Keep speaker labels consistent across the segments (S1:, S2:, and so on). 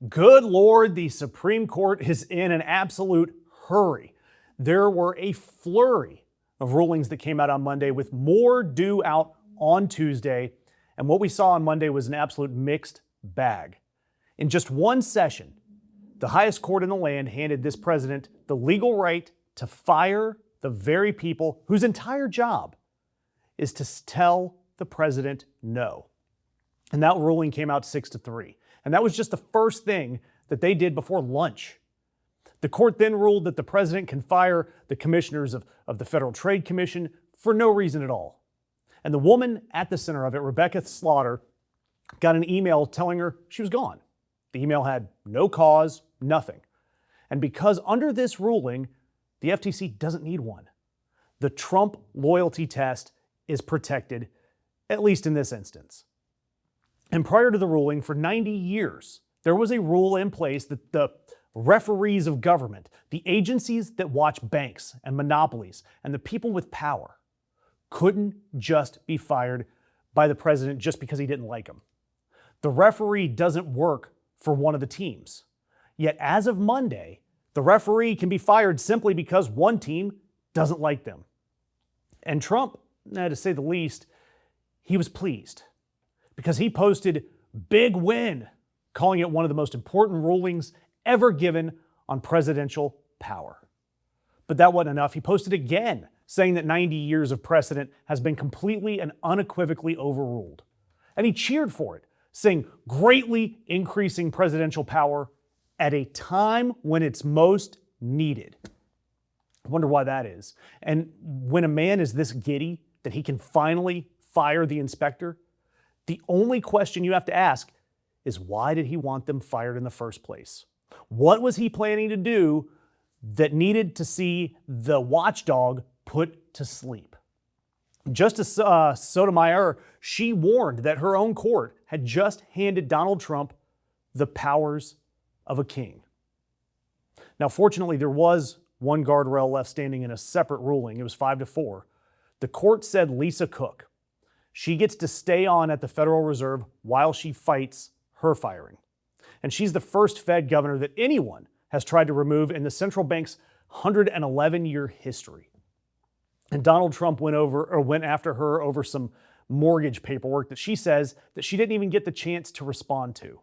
S1: Good Lord, the Supreme Court is in an absolute hurry. There were a flurry of rulings that came out on Monday, with more due out on Tuesday. And what we saw on Monday was an absolute mixed bag. In just one session, the highest court in the land handed this president the legal right to fire the very people whose entire job is to tell the president no. And that ruling came out 6-3. And that was just the first thing that they did before lunch. The court then ruled that the president can fire the commissioners of the Federal Trade Commission for no reason at all. And the woman at the center of it, Rebecca Slaughter, got an email telling her she was gone. The email had no cause, nothing. And because under this ruling, the FTC doesn't need one. The Trump loyalty test is protected, at least in this instance. And prior to the ruling, for 90 years, there was a rule in place that the referees of government, the agencies that watch banks and monopolies, and the people with power couldn't just be fired by the president just because he didn't like them. The referee doesn't work for one of the teams. Yet as of Monday, the referee can be fired simply because one team doesn't like them. And Trump, to say the least, he was pleased, because he posted "big win," calling it one of the most important rulings ever given on presidential power. But that wasn't enough. He posted again, saying that 90 years of precedent has been completely and unequivocally overruled. And he cheered for it, saying greatly increasing presidential power at a time when it's most needed. I wonder why that is. And when a man is this giddy that he can finally fire the inspector, the only question you have to ask is, why did he want them fired in the first place? What was he planning to do that needed to see the watchdog put to sleep? Justice Sotomayor, she warned that her own court had just handed Donald Trump the powers of a king. Now, fortunately, there was one guardrail left standing in a separate ruling. It was 5-4. The court said Lisa Cook, she gets to stay on at the Federal Reserve while she fights her firing. And she's the first Fed governor that anyone has tried to remove in the central bank's 111-year history. And Donald Trump went after her over some mortgage paperwork that she says that she didn't even get the chance to respond to.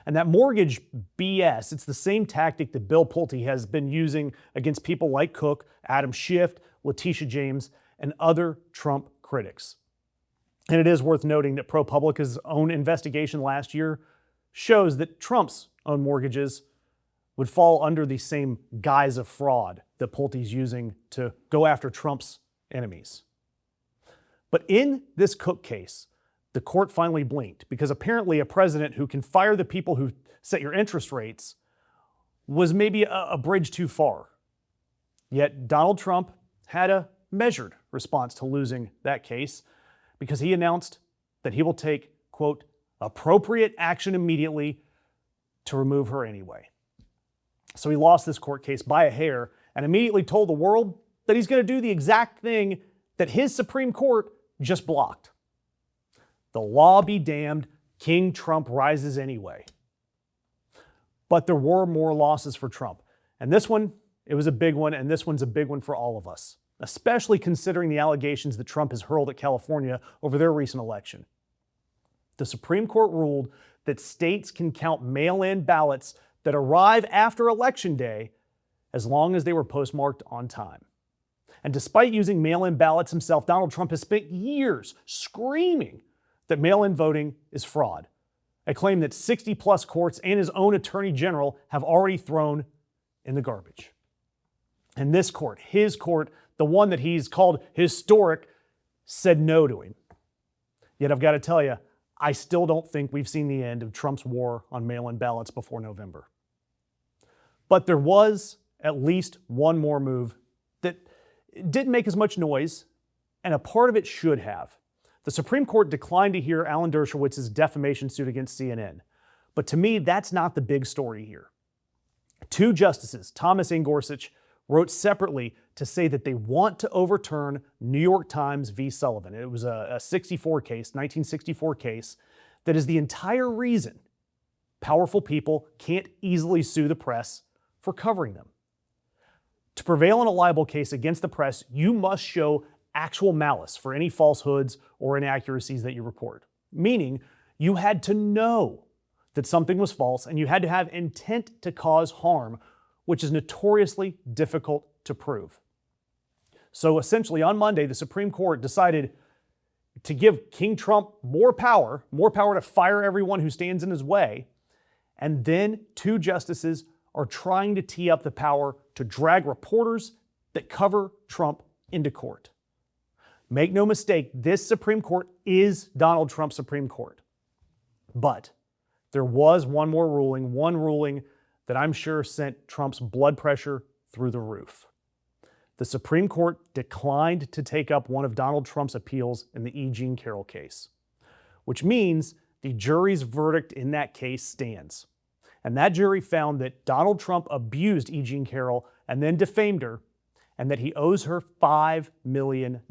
S1: And that mortgage BS, it's the same tactic that Bill Pulte has been using against people like Cook, Adam Schiff, Letitia James, and other Trump critics. And it is worth noting that ProPublica's own investigation last year shows that Trump's own mortgages would fall under the same guise of fraud that Pulte's using to go after Trump's enemies. But in this Cook case, the court finally blinked, because apparently a president who can fire the people who set your interest rates was maybe a bridge too far. Yet Donald Trump had a measured response to losing that case, because he announced that he will take, quote, appropriate action immediately to remove her anyway. So he lost this court case by a hair and immediately told the world that he's going to do the exact thing that his Supreme Court just blocked. The law be damned, King Trump rises anyway. But there were more losses for Trump. And this one, it was a big one, and this one's a big one for all of us, especially considering the allegations that Trump has hurled at California over their recent election. The Supreme Court ruled that states can count mail-in ballots that arrive after Election Day as long as they were postmarked on time. And despite using mail-in ballots himself, Donald Trump has spent years screaming that mail-in voting is fraud, a claim that 60-plus courts and his own attorney general have already thrown in the garbage. And this court, his court, the one that he's called historic, said no to him. Yet I've got to tell you, I still don't think we've seen the end of Trump's war on mail-in ballots before November. But there was at least one more move that didn't make as much noise, and a part of it should have. The Supreme Court declined to hear Alan Dershowitz's defamation suit against CNN. But to me, that's not the big story here. Two justices, Thomas and Gorsuch, wrote separately to say that they want to overturn New York Times v. Sullivan. It was a 1964 case, that is the entire reason Powerful people can't easily sue the press for covering them. To prevail in a libel case against the press, you must show actual malice for any falsehoods or inaccuracies that you report. Meaning, you had to know that something was false and you had to have intent to cause harm, which is notoriously difficult to prove. So essentially, on Monday, the Supreme Court decided to give King Trump more power to fire everyone who stands in his way, and then two justices are trying to tee up the power to drag reporters that cover Trump into court. Make no mistake, this Supreme Court is Donald Trump's Supreme Court. But there was one ruling that I'm sure sent Trump's blood pressure through the roof. The Supreme Court declined to take up one of Donald Trump's appeals in the E. Jean Carroll case, which means the jury's verdict in that case stands. And that jury found that Donald Trump abused E. Jean Carroll and then defamed her, and that he owes her $5 million.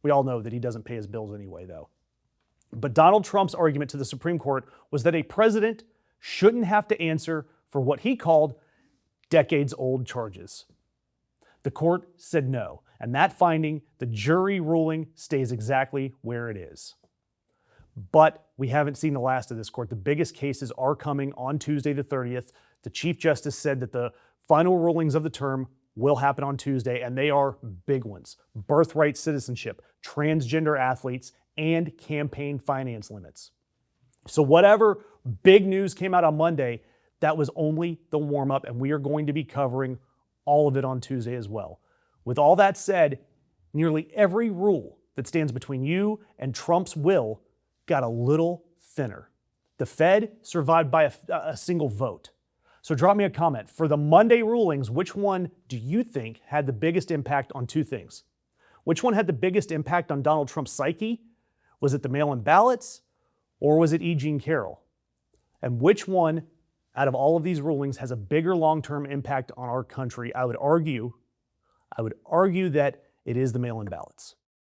S1: We all know that he doesn't pay his bills anyway, though. But Donald Trump's argument to the Supreme Court was that a president shouldn't have to answer for what he called decades-old charges. The court said no, and that finding, the jury ruling, stays exactly where it is. But we haven't seen the last of this court. The biggest cases are coming on Tuesday the 30th. The Chief Justice said that the final rulings of the term will happen on Tuesday, and they are big ones: birthright citizenship, transgender athletes, and campaign finance limits. So whatever big news came out on Monday, that was only the warm-up, and we are going to be covering all of it on Tuesday as well. With all that said, nearly every rule that stands between you and Trump's will got a little thinner. The Fed survived by a single vote. So drop me a comment. For the Monday rulings, which one do you think had the biggest impact on two things? Which one had the biggest impact on Donald Trump's psyche? Was it the mail-in ballots, or was it E. Jean Carroll? And which one out of all of these rulings has a bigger long-term impact on our country? I would argue that it is the mail-in ballots.